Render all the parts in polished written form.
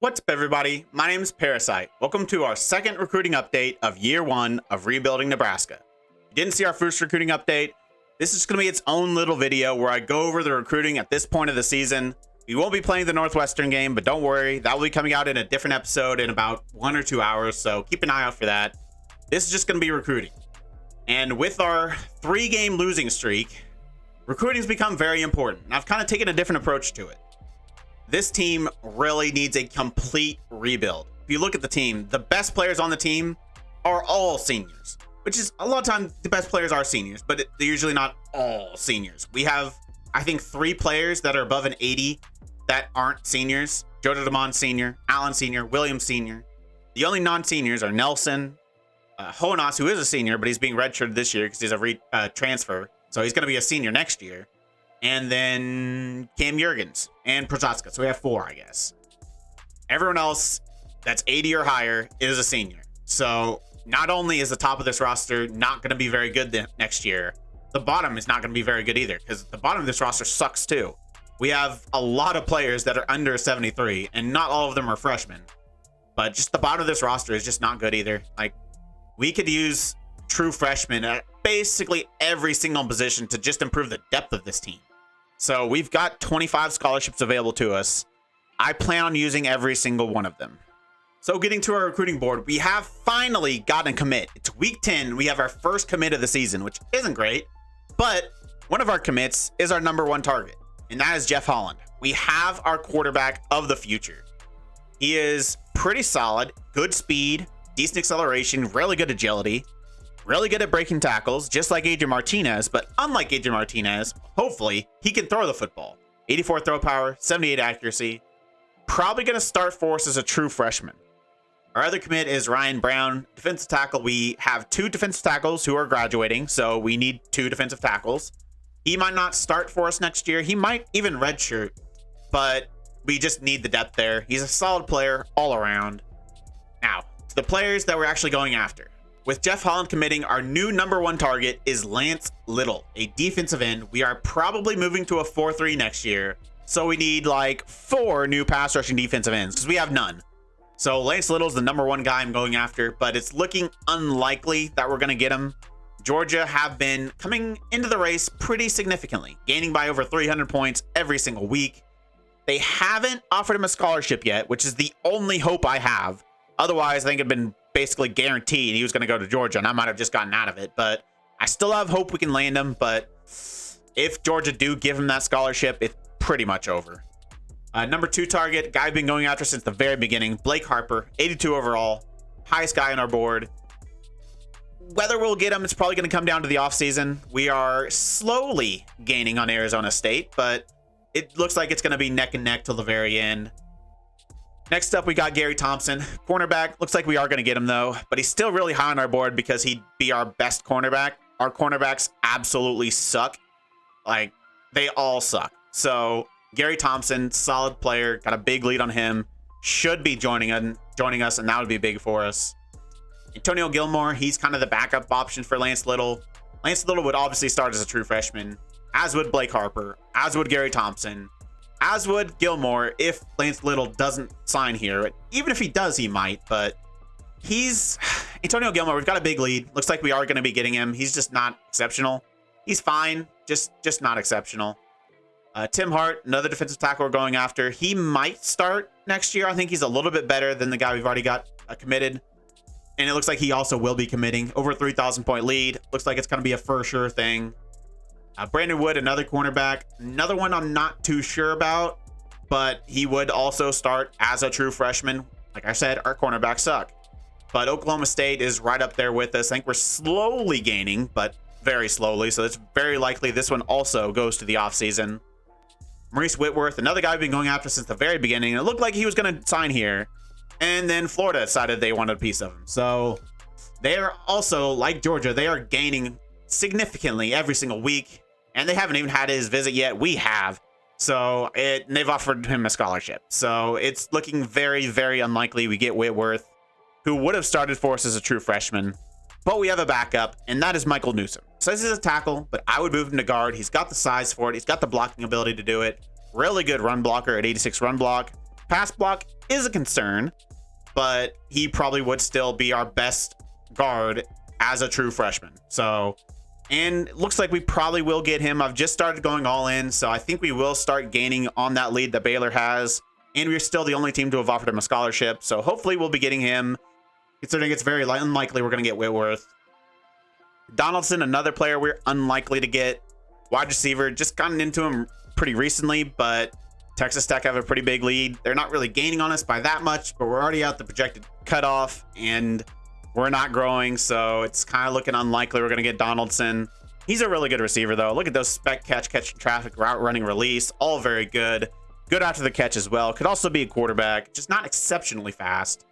What's up, everybody? My name is Parasite. Welcome to our second recruiting update of year one of rebuilding Nebraska. If you didn't see our first recruiting update, this is going to be its own little video where I go over the recruiting at this point of the season. We won't be playing the Northwestern game, but don't worry, that will be coming out in a different episode in about 1 or 2 hours, so keep an eye out for that. This is just going to be recruiting. And with our 3-game losing streak, recruiting has become very important. And I've kind of taken a different approach to it. This team really needs a complete rebuild. If you look at the team, the best players on the team are all seniors, which is a lot of times the best players are seniors, but they're usually not all seniors. We have, I think, 3 players that are above an 80 that aren't seniors. Jojo DeMond Sr., Allen Sr., Williams Sr. The only non-seniors are Nelson, Honas, who is a senior, but he's being redshirted this year because he's a transfer. So he's going to be a senior next year. And then Cam Jurgens and Prochaska. So we have 4, I guess. Everyone else that's 80 or higher is a senior. So not only is the top of this roster not going to be very good next year, the bottom is not going to be very good either, because the bottom of this roster sucks too. We have a lot of players that are under 73, and not all of them are freshmen. But just the bottom of this roster is just not good either. Like, we could use true freshmen at basically every single position to just improve the depth of this team. So we've got 25 scholarships available to us. I plan on using every single one of them. So getting to our recruiting board, we have finally gotten a commit. It's week 10. We have our first commit of the season, which isn't great, but one of our commits is our #1 target, and that is Jeff Holland. We have our quarterback of the future. He is pretty solid, good speed, decent acceleration, really good agility, really good at breaking tackles, just like Adrian Martinez, but unlike Adrian Martinez, hopefully, he can throw the football. 84 throw power, 78 accuracy. Probably going to start for us as a true freshman. Our other commit is Ryan Brown, defensive tackle. We have 2 defensive tackles who are graduating, so we need 2 defensive tackles. He might not start for us next year. He might even redshirt, but we just need the depth there. He's a solid player all around. Now, to the players that we're actually going after. With Jeff Holland committing, our new #1 target is Lance Little, a defensive end. We are probably moving to a 4-3 next year, so we need like 4 new pass rushing defensive ends because we have none. So Lance Little's the #1 guy I'm going after, but it's looking unlikely that we're going to get him. Georgia have been coming into the race pretty significantly, gaining by over 300 points every single week. They haven't offered him a scholarship yet, which is the only hope I have. Otherwise, I think it'd been basically guaranteed he was going to go to Georgia, and I might have just gotten out of it. But I still have hope we can land him. But if Georgia do give him that scholarship, it's pretty much over. #2 target, guy I've been going after since the very beginning, Blake Harper, 82 overall, highest guy on our board. Whether we'll get him, it's probably going to come down to the offseason. We are slowly gaining on Arizona State, but it looks like it's going to be neck and neck till the very end. Next up, we got Gary Thompson, cornerback. Looks like we are going to get him, though, but he's still really high on our board because he'd be our best cornerback. Our cornerbacks absolutely suck. Like, they all suck. So, Gary Thompson, solid player, got a big lead on him. Should be joining us, and that would be big for us. Antonio Gilmore, he's kind of the backup option for Lance Little. Lance Little would obviously start as a true freshman, as would Blake Harper, as would Gary Thompson. As would Gilmore if Lance Little doesn't sign here. Even if he does, he might, but he's Antonio Gilmore. We've got a big lead. Looks like we are going to be getting him. He's just not exceptional. He's fine, just not exceptional. Tim Hart, another defensive tackle we're going after. He might start next year. I think he's a little bit better than the guy we've already got committed. And it looks like he also will be committing. Over a 3,000 point lead. Looks like it's going to be a for sure thing. Brandon Wood, another cornerback. Another one I'm not too sure about, but he would also start as a true freshman. Like I said, our cornerbacks suck. But Oklahoma State is right up there with us. I think we're slowly gaining, but very slowly. So it's very likely this one also goes to the offseason. Maurice Whitworth, another guy we've been going after since the very beginning. It looked like he was going to sign here. And then Florida decided they wanted a piece of him. So they are also, like Georgia, they are gaining significantly every single week. And they haven't even had his visit yet. We have. So they've offered him a scholarship. So it's looking very, very unlikely we get Whitworth, who would have started for us as a true freshman. But we have a backup, and that is Michael Newsom. So this is a tackle, but I would move him to guard. He's got the size for it. He's got the blocking ability to do it. Really good run blocker at 86 run block. pass block is a concern, but he probably would still be our best guard as a true freshman. So, and it looks like we probably will get him. I've just started going all in, so I think we will start gaining on that lead that Baylor has. And we're still the only team to have offered him a scholarship, so hopefully we'll be getting him, considering it's very unlikely we're going to get Whitworth. Donaldson, another player we're unlikely to get. Wide receiver, just gotten into him pretty recently, but Texas Tech have a pretty big lead. They're not really gaining on us by that much, but we're already out the projected cutoff, and we're not growing, so it's kind of looking unlikely we're going to get Donaldson. He's a really good receiver, though. Look at those spec catching traffic, route running, release, all very good. Good after the catch as well. Could also be a quarterback, just not exceptionally fast.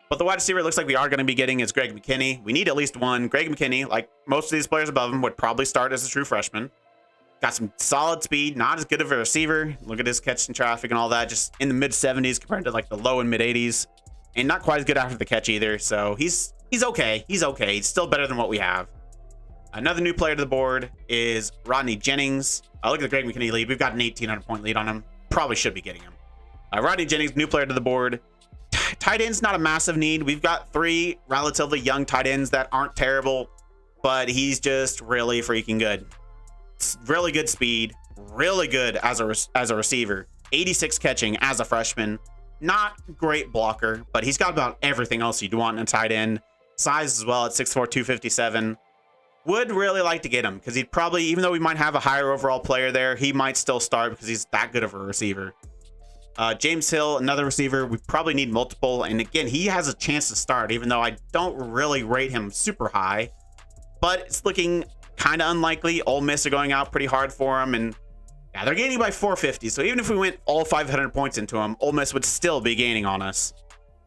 But the wide receiver it looks like we are going to be getting is Greg McKinney. We need at least one. Greg McKinney, like most of these players above him, would probably start as a true freshman. Got some solid speed, not as good of a receiver. Look at his catching traffic and all that, just in the mid 70s compared to like the low and mid 80s. And not quite as good after the catch either. So he's okay. He's okay. He's still better than what we have. Another new player to the board is Rodney Jennings. Look at the Greg McKinney lead. We've got an 1,800 point lead on him. Probably should be getting him. Rodney Jennings, new player to the board. Tight end's not a massive need. We've got 3 relatively young tight ends that aren't terrible, but he's just really freaking good. Really good speed, really good as a receiver. 86 catching as a freshman. Not great blocker, but he's got about everything else you'd want in a tight end. Size as well at 6'4", 257. Would really like to get him because he'd probably, even though we might have a higher overall player there, he might still start because he's that good of a receiver. James Hill, another receiver. We probably need multiple. And again, he has a chance to start, even though I don't really rate him super high. But it's looking kind of unlikely. Ole Miss are going out pretty hard for him. And yeah, they're gaining by 450. So even if we went all 500 points into him, Ole Miss would still be gaining on us.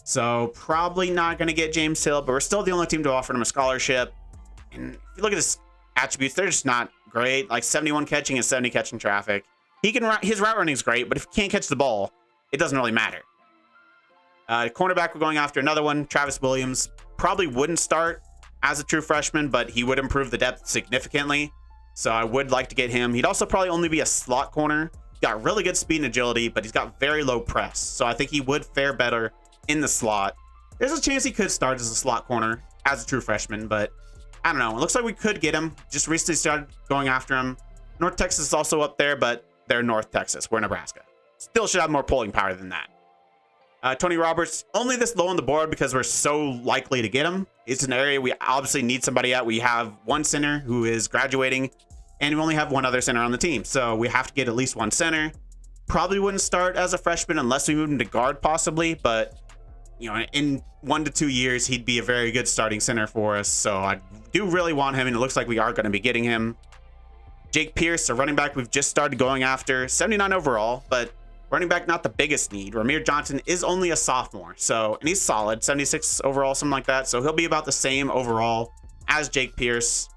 So probably not going to get James Hill, but we're still the only team to offer him a scholarship. And if you look at his attributes, they're just not great. Like 71 catching and 70 catching traffic. His route running is great, but if he can't catch the ball, it doesn't really matter. Cornerback, we're going after another one. Travis Williams probably wouldn't start as a true freshman, but he would improve the depth significantly. So I would like to get him. He'd also probably only be a slot corner. He's got really good speed and agility, but he's got very low press. So I think he would fare better in the slot. There's a chance he could start as a slot corner as a true freshman, but I don't know. It looks like we could get him. Just recently started going after him. North Texas is also up there, but they're North Texas. We're Nebraska. Still should have more pulling power than that. Tony Roberts, only this low on the board because we're so likely to get him. It's an area we obviously need somebody at. We have one center who is graduating, and we only have one other center on the team. So we have to get at least one center. Probably wouldn't start as a freshman unless we moved him to guard possibly, but you know, in 1 to 2 years, he'd be a very good starting center for us. So I do really want him, and it looks like we are going to be getting him. Jake Pierce, a running back we've just started going after, 79 overall, but running back not the biggest need. Ramir Johnson is only a sophomore, so, and he's solid, 76 overall, something like that. So he'll be about the same overall as Jake Pierce.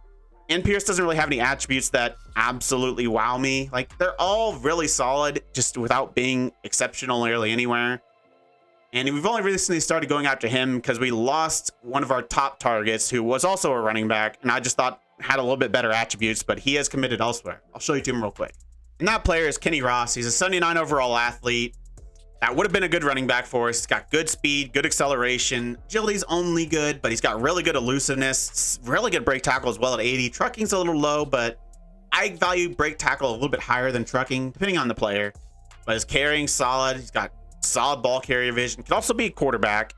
And Pierce doesn't really have any attributes that absolutely wow me. Like, they're all really solid, just without being exceptional nearly anywhere. And we've only recently started going after him because we lost one of our top targets, who was also a running back, and I just thought had a little bit better attributes, but he has committed elsewhere. I'll show you to him real quick. And that player is Kenny Ross. He's a 79 overall athlete. That would have been a good running back for us. He's got good speed, good acceleration. Agility's only good, but he's got really good elusiveness. Really good break tackle as well at 80. Trucking's a little low, but I value break tackle a little bit higher than trucking, depending on the player. But his carrying's solid. He's got solid ball carrier vision. Could also be a quarterback.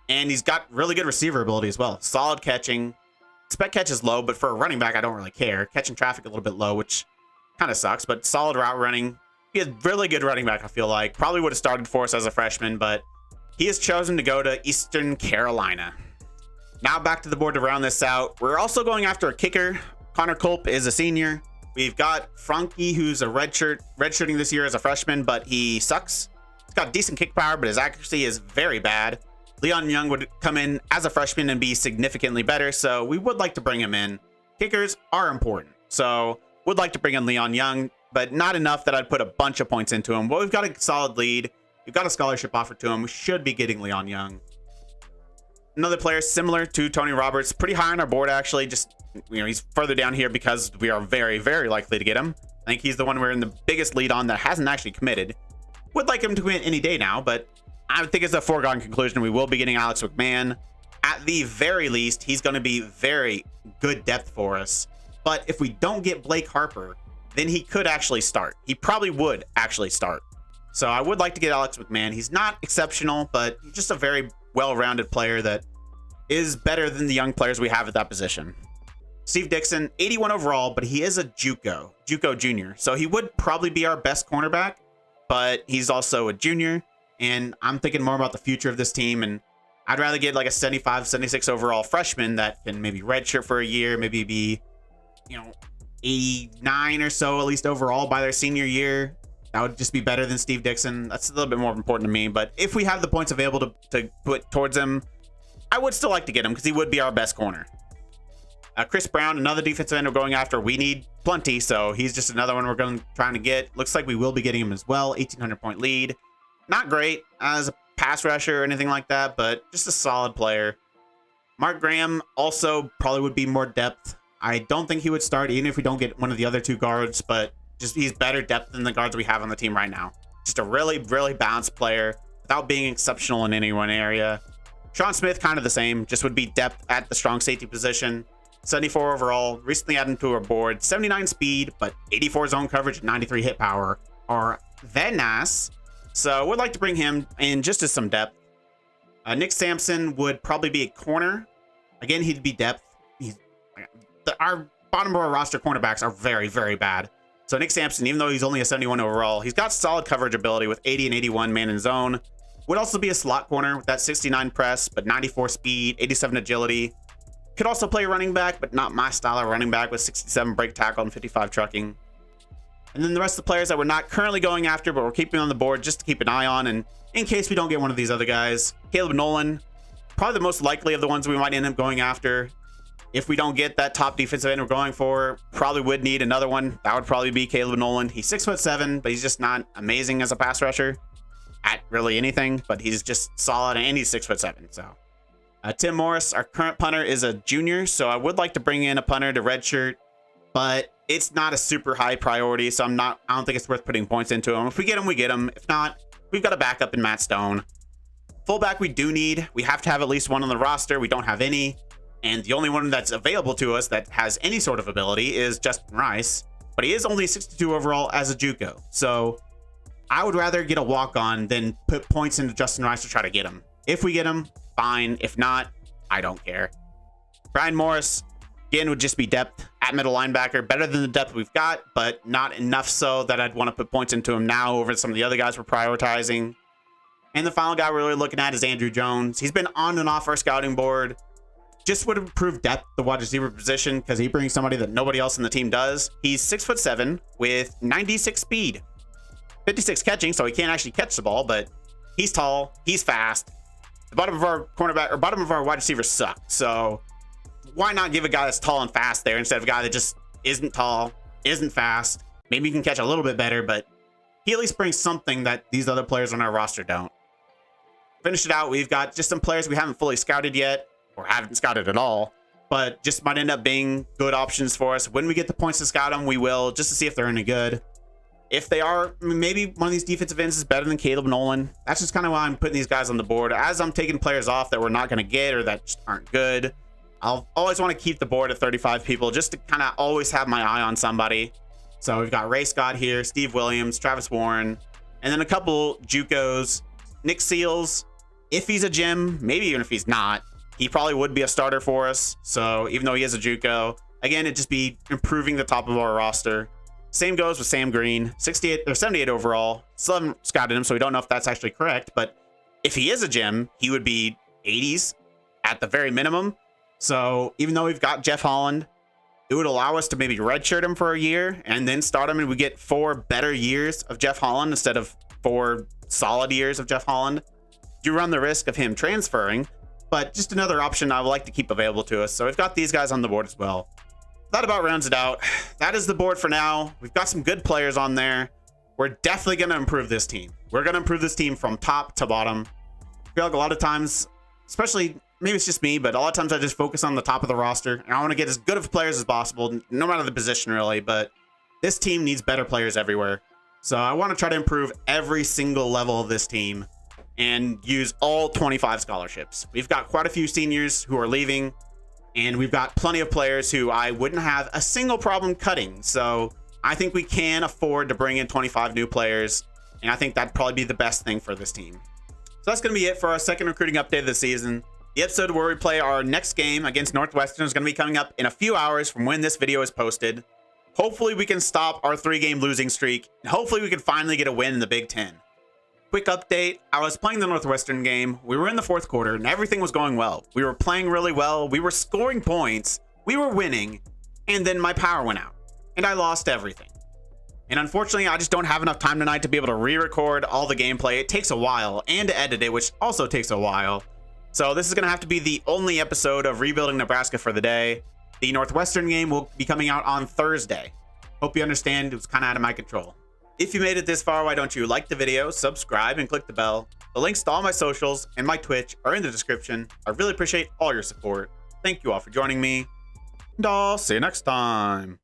And he's got really good receiver ability as well. Solid catching. Spec catch is low, but for a running back, I don't really care. Catching traffic a little bit low, which kind of sucks, but solid route running. He is really good running back, I feel like. Probably would have started for us as a freshman, but he has chosen to go to Eastern Carolina. Now back to the board to round this out. We're also going after a kicker. Connor Culp is a senior. We've got Frankie, who's a redshirting this year as a freshman, but he sucks. He's got decent kick power, but his accuracy is very bad. Leon Young would come in as a freshman and be significantly better, so we would like to bring him in. Kickers are important, so would like to bring in Leon Young, but not enough that I'd put a bunch of points into him. But we've got a solid lead. We've got a scholarship offer to him. We should be getting Leon Young. Another player similar to Tony Roberts, pretty high on our board actually. Just, you know, he's further down here because we are very, very likely to get him. I think he's the one we're in the biggest lead on that hasn't actually committed. Would like him to win any day now, but I think it's a foregone conclusion. We will be getting Alex Mcmahon. At the very least, he's going to be very good depth for us. But if we don't get Blake Harper, then he could actually start. He probably would actually start. So I would like to get Alex Mcmahon. He's not exceptional, but he's just a very well-rounded player that is better than the young players we have at that position. Steve Dixon, 81 overall, but he is a JUCO junior. So he would probably be our best cornerback, but he's also a junior. And I'm thinking more about the future of this team. And I'd rather get like a 75, 76 overall freshman that can maybe redshirt for a year, maybe be, 89 or so, at least overall by their senior year. That would just be better than Steve Dixon. That's a little bit more important to me. But if we have the points available to put towards him, I would still like to get him because he would be our best corner. Chris Brown, another defensive end we're going after. We need plenty, so he's just another one we're trying to get. Looks like we will be getting him as well. 1,800 point lead. Not great as a pass rusher or anything like that, but just a solid player. Mark Graham also probably would be more depth. I don't think he would start even if we don't get one of the other two guards, but just he's better depth than the guards we have on the team right now. Just a really, really balanced player without being exceptional in any one area. Sean Smith, kind of the same, just would be depth at the strong safety position. 74 overall, recently added to our board. 79 speed, but 84 zone coverage and 93 hit power are very nice. So would like to bring him in just as some depth. Nick Sampson would probably be a corner. Again, he'd be depth. Our bottom of our roster cornerbacks are very, very bad. So Nick Sampson, even though he's only a 71 overall, he's got solid coverage ability with 80 and 81 man in zone. Would also be a slot corner with that 69 press, but 94 speed, 87 agility. Could also play running back, but not my style of running back with 67 break tackle and 55 trucking. And then the rest of the players that we're not currently going after, but we're keeping on the board just to keep an eye on. And in case we don't get one of these other guys, Caleb Nolan, probably the most likely of the ones we might end up going after. If we don't get that top defensive end we're going for, probably would need another one. That would probably be Caleb Nolan. He's 6'7", but he's just not amazing as a pass rusher at really anything, but he's just solid and he's 6'7". So Tim Morris, our current punter, is a junior, so I would like to bring in a punter to redshirt, but it's not a super high priority, so I don't think it's worth putting points into him. If we get him, we get him. If not, we've got a backup in Matt Stone. Fullback we do need. We have to have at least one on the roster. We don't have any. And the only one that's available to us that has any sort of ability is Justin Rice, but he is only 62 overall as a JUCO. So I would rather get a walk-on than put points into Justin Rice to try to get him. If we get him, fine. If not, I don't care. Brian Morris, again, would just be depth at middle linebacker. Better than the depth we've got, but not enough so that I'd want to put points into him now over some of the other guys we're prioritizing. And the final guy we're really looking at is Andrew Jones. He's been on and off our scouting board. Just would improve depth the wide receiver position because he brings somebody that nobody else in the team does. He's 6'7" with 96 speed, 56 catching, so he can't actually catch the ball, but he's tall, he's fast. The bottom of our cornerback or bottom of our wide receivers suck. So why not give a guy that's tall and fast there instead of a guy that just isn't tall, isn't fast? Maybe he can catch a little bit better, but he at least brings something that these other players on our roster don't. Finish it out. We've got just some players we haven't fully scouted yet, or haven't scouted at all, but just might end up being good options for us. When we get the points to scout them, we will, just to see if they're any good. If they are, maybe one of these defensive ends is better than Caleb Nolan. That's just kind of why I'm putting these guys on the board. As I'm taking players off that we're not going to get or that just aren't good, I'll always want to keep the board at 35 people just to kind of always have my eye on somebody. So we've got Ray Scott here, Steve Williams, Travis Warren, and then a couple JUCOs. Nick Seals, if he's a gym, maybe even if he's not, he probably would be a starter for us. So even though he is a JUCO, again, it'd just be improving the top of our roster. Same goes with Sam Green, 68 or 78 overall. Still haven't scouted him, so we don't know if that's actually correct. But if he is a gym, he would be 80s at the very minimum. So even though we've got Jeff Holland, it would allow us to maybe redshirt him for a year and then start him, and we get 4 better years of Jeff Holland instead of 4 solid years of Jeff Holland. You run the risk of him transferring, but just another option I would like to keep available to us. So we've got these guys on the board as well. That about rounds it out. That is the board for now. We've got some good players on there. We're definitely going to improve this team. We're going to improve this team from top to bottom. I feel like a lot of times, especially maybe it's just me, but a lot of times I just focus on the top of the roster. And I want to get as good of players as possible, no matter the position really. But this team needs better players everywhere. So I want to try to improve every single level of this team and use all 25 scholarships. We've got quite a few seniors who are leaving, and we've got plenty of players who I wouldn't have a single problem cutting. So I think we can afford to bring in 25 new players, and I think that'd probably be the best thing for this team. So that's going to be it for our second recruiting update of the season. The episode where we play our next game against Northwestern is going to be coming up in a few hours from when this video is posted. Hopefully we can stop our 3-game losing streak, and hopefully we can finally get a win in the Big Ten. Quick update, I was playing the Northwestern game, we were in the fourth quarter, and everything was going well. We were playing really well, we were scoring points, we were winning, and then my power went out, and I lost everything. And unfortunately, I just don't have enough time tonight to be able to re-record all the gameplay. It takes a while, and to edit it, which also takes a while. So this is going to have to be the only episode of Rebuilding Nebraska for the day. The Northwestern game will be coming out on Thursday. Hope you understand, it was kind of out of my control. If you made it this far, why don't you like the video, subscribe, and click the bell. The links to all my socials and my Twitch are in the description. I really appreciate all your support. Thank you all for joining me, and I'll see you next time.